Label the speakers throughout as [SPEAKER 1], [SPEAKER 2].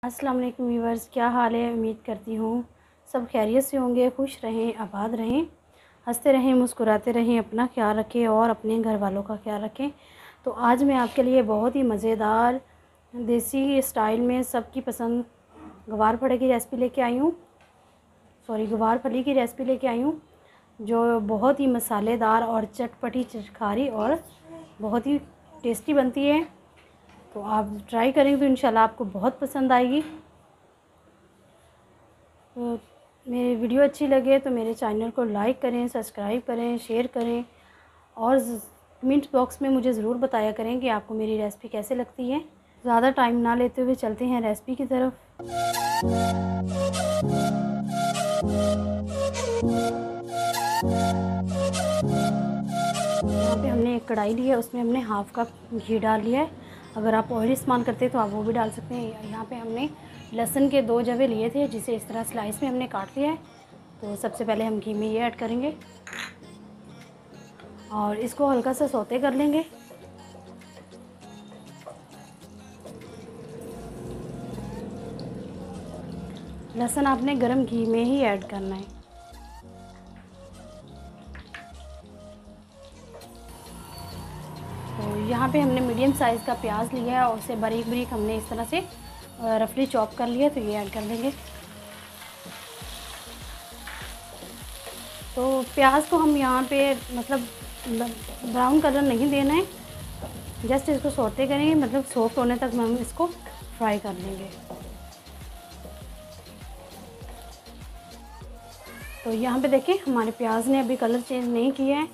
[SPEAKER 1] अस्सलाम वालेकुम व्यूअर्स, क्या हाल है। उम्मीद करती हूँ सब खैरियत से होंगे, खुश रहें, आबाद रहें, हंसते रहें, मुस्कुराते रहें, अपना ख्याल रखें और अपने घर वालों का ख्याल रखें। तो आज मैं आपके लिए बहुत ही मज़ेदार देसी स्टाइल में सबकी पसंद गवार फली की रेसिपी लेके आई हूँ। गवार फली की रेसिपी लेके आई हूँ जो बहुत ही मसालेदार और चटपटी चटखारी और बहुत ही टेस्टी बनती है। तो आप ट्राई करेंगे तो इंशाल्लाह आपको बहुत पसंद आएगी। तो मेरी वीडियो अच्छी लगे तो मेरे चैनल को लाइक करें, सब्सक्राइब करें, शेयर करें और कमेंट बॉक्स में मुझे ज़रूर बताया करें कि आपको मेरी रेसिपी कैसे लगती है। ज़्यादा टाइम ना लेते हुए चलते हैं रेसिपी की तरफ। यहाँ पे हमने एक कढ़ाई ली है, उसमें हमने हाफ़ कप घी डाल लिया है। अगर आप ऑयल इस्तेमाल करते हैं तो आप वो भी डाल सकते हैं। यहाँ पे हमने लहसुन के 2 जवे लिए थे जिसे इस तरह स्लाइस में हमने काट लिया है। तो सबसे पहले हम घी में ये ऐड करेंगे और इसको हल्का सा सौते कर लेंगे। लहसुन आपने गरम घी में ही ऐड करना है। तो यहाँ पे हमने मीडियम साइज़ का प्याज लिया है और उसे बारीक बारीक हमने इस तरह से रफली चॉप कर लिया। तो ये ऐड कर देंगे। तो प्याज को हम यहाँ पे मतलब ब्राउन कलर नहीं देना है, जस्ट इसको सौते करेंगे, मतलब सॉफ्ट होने तक हम इसको फ्राई कर लेंगे। तो यहाँ पे देखिए हमारे प्याज ने अभी कलर चेंज नहीं किया है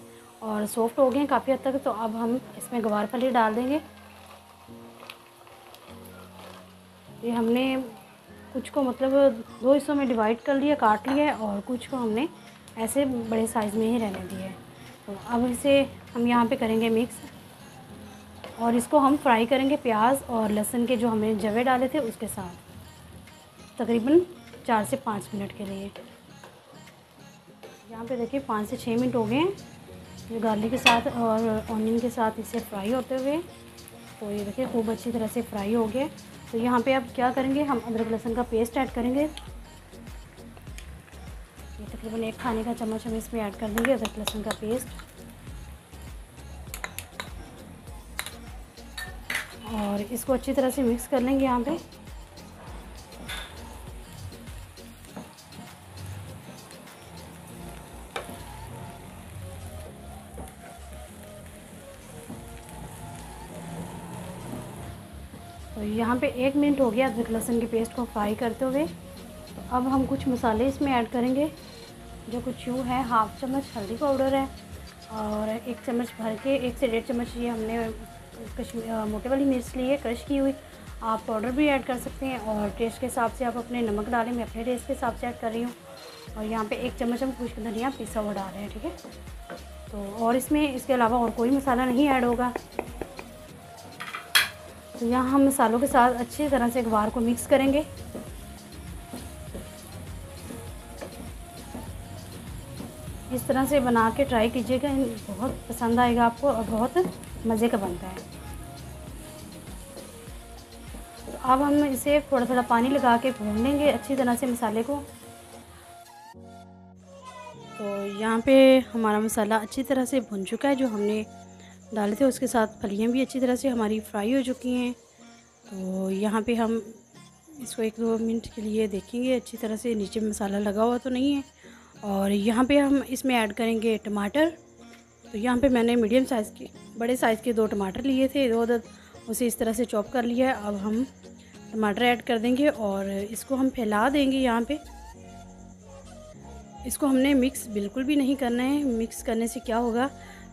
[SPEAKER 1] और सॉफ्ट हो गए हैं काफ़ी हद तक। तो अब हम इसमें गवार फली डाल देंगे। ये हमने कुछ को मतलब 2 हिस्सों में डिवाइड कर लिया, काट लिया है, और कुछ को हमने ऐसे बड़े साइज़ में ही रहने दिया है। तो अब इसे हम यहाँ पे करेंगे मिक्स और इसको हम फ्राई करेंगे प्याज और लहसुन के जो हमने जवे डाले थे उसके साथ तकरीबन 4 से 5 मिनट के लिए। यहाँ पे देखिए 5 से 6 मिनट हो गए हैं जो गार्लिक के साथ और ऑनियन के साथ इसे फ्राई होते हुए। तो ये देखिए खूब अच्छी तरह से फ्राई हो गया। तो यहाँ पे अब क्या करेंगे, हम अदरक लहसुन का पेस्ट ऐड करेंगे। ये तकरीबन 1 खाने का चम्मच हम इसमें ऐड कर देंगे अदरक लहसुन का पेस्ट। और इसको अच्छी तरह से मिक्स कर लेंगे यहाँ पे। तो यहाँ पे 1 मिनट हो गया अदरक लहसुन के पेस्ट को फ्राई करते हुए। तो अब हम कुछ मसाले इसमें ऐड करेंगे जो कुछ यूँ है। 1/2 चम्मच हल्दी पाउडर है और 1 चम्मच भर के 1 से 1.5 चम्मच ये हमने मोटे वाली मिर्च ली है क्रश की हुई। आप पाउडर भी ऐड कर सकते हैं और टेस्ट के हिसाब से आप अपने नमक डालें। मैं अपने टेस्ट के हिसाब से ऐड कर रही हूँ। और यहाँ पे 1 चम्मच हम खुश्क धनिया पिसा हुआ डाल रहे हैं, ठीक है। तो और इसमें इसके अलावा और कोई मसाला नहीं ऐड होगा। तो यहाँ हम मसालों के साथ अच्छी तरह से गवार को मिक्स करेंगे। इस तरह से बना के ट्राई कीजिएगा, बहुत पसंद आएगा आपको और बहुत मज़े का बनता है। तो अब हम इसे थोड़ा थोड़ा पानी लगा के भून लेंगे अच्छी तरह से मसाले को। तो यहाँ पे हमारा मसाला अच्छी तरह से भुन चुका है। जो हमने डाले थे उसके साथ फलियाँ भी अच्छी तरह से हमारी फ्राई हो चुकी हैं। तो यहाँ पे हम इसको 1-2 मिनट के लिए देखेंगे अच्छी तरह से नीचे मसाला लगा हुआ तो नहीं है। और यहाँ पे हम इसमें ऐड करेंगे टमाटर। तो यहाँ पे मैंने मीडियम साइज़ के बड़े साइज़ के 2 टमाटर लिए थे, 2 अदद, उसे इस तरह से चॉप कर लिया है। अब हम टमाटर ऐड कर देंगे और इसको हम फैला देंगे। यहाँ पे इसको हमने मिक्स बिल्कुल भी नहीं करना है। मिक्स करने से क्या होगा,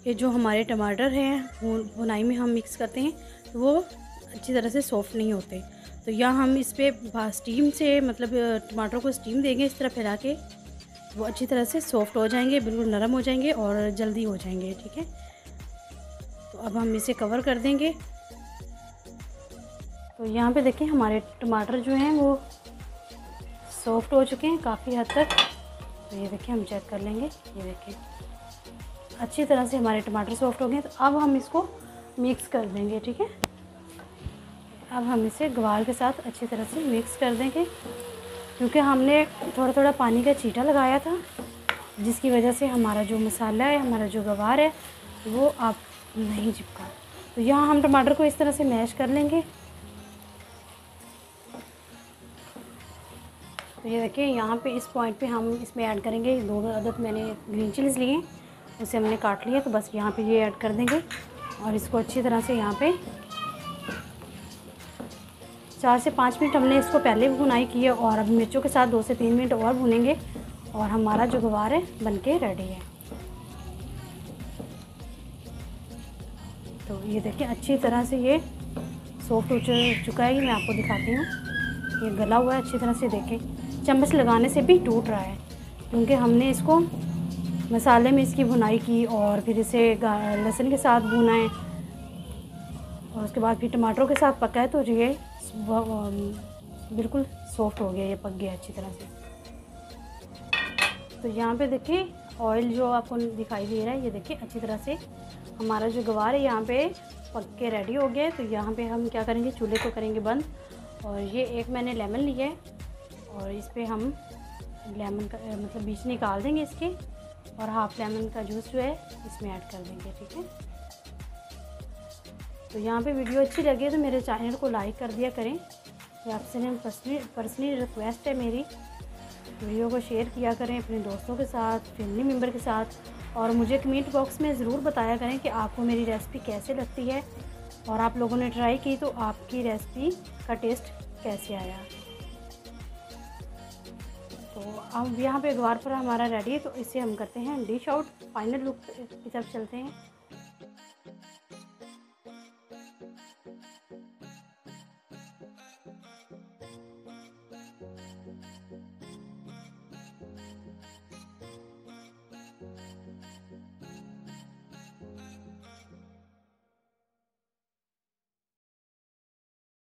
[SPEAKER 1] ये जो हमारे टमाटर हैं भुनाई में हम मिक्स करते हैं तो वो अच्छी तरह से सॉफ़्ट नहीं होते। तो यहाँ हम इस पर स्टीम से मतलब टमाटर को स्टीम देंगे इस तरह फैला के, वो अच्छी तरह से सॉफ़्ट हो जाएंगे, बिल्कुल नरम हो जाएंगे और जल्दी हो जाएंगे, ठीक है। तो अब हम इसे कवर कर देंगे। तो यहाँ पे देखें हमारे टमाटर जो हैं वो सॉफ़्ट हो चुके हैं काफ़ी हद तक। तो ये देखिए हम चेक कर लेंगे, ये देखिए अच्छी तरह से हमारे टमाटर सॉफ्ट हो गए। तो अब हम इसको मिक्स कर देंगे, ठीक है। अब हम इसे ग्वार के साथ अच्छी तरह से मिक्स कर देंगे, क्योंकि हमने थोड़ा थोड़ा पानी का छींटा लगाया था, जिसकी वजह से हमारा जो मसाला है, हमारा जो ग्वार है वो आप नहीं चिपका। तो यहाँ हम टमाटर को इस तरह से मैश कर लेंगे। तो ये देखिए, यहाँ पे इस पॉइंट पे हम इसमें ऐड करेंगे 2 अदद मैंने ग्रीन चिलीज़ लिए, उसे हमने काट लिया। तो बस यहाँ पे ये ऐड कर देंगे और इसको अच्छी तरह से यहाँ पे 4 से 5 मिनट हमने इसको पहले भी भुनाई की है, और अब मिर्चों के साथ 2 से 3 मिनट और भुनेंगे और हमारा जो ग्वार है बनके रेडी है। तो ये देखिए, अच्छी तरह से ये सॉफ्ट हो चुका है। ये मैं आपको दिखाती हूँ, ये गला हुआ है अच्छी तरह से। देखें, चम्मच लगाने से भी टूट रहा है, क्योंकि हमने इसको मसाले में इसकी भुनाई की और फिर इसे लहसुन के साथ भुना है और उसके बाद फिर टमाटरों के साथ पका है। तो ये बिल्कुल सॉफ्ट हो गया, ये पक गया अच्छी तरह से। तो यहाँ पे देखिए, ऑयल जो आपको दिखाई दे रहा है, ये देखिए अच्छी तरह से हमारा जो ग्वार है यहाँ पे पक के रेडी हो गया है। तो यहाँ पे हम क्या करेंगे, चूल्हे को करेंगे बंद, और ये एक मैंने लेमन लिया है और इस पर हम लेमन का मतलब बीज निकाल देंगे इसके, और हाफ़ लेमन का जूस जो है इसमें ऐड कर देंगे। ठीक है, तो यहाँ पे वीडियो अच्छी लगे तो मेरे चैनल को लाइक कर दिया करें। ये आपसे पर्सनली रिक्वेस्ट है मेरी। वीडियो को शेयर किया करें अपने दोस्तों के साथ, फैमिली मेम्बर के साथ, और मुझे कमेंट बॉक्स में ज़रूर बताया करें कि आपको मेरी रेसिपी कैसे लगती है और आप लोगों ने ट्राई की तो आपकी रेसिपी का टेस्ट कैसे आया। तो अब यहाँ पे ग्वार पर हमारा रेडी है, तो इसे हम करते हैं डिश आउट। फाइनल लुक की तरफ चलते हैं।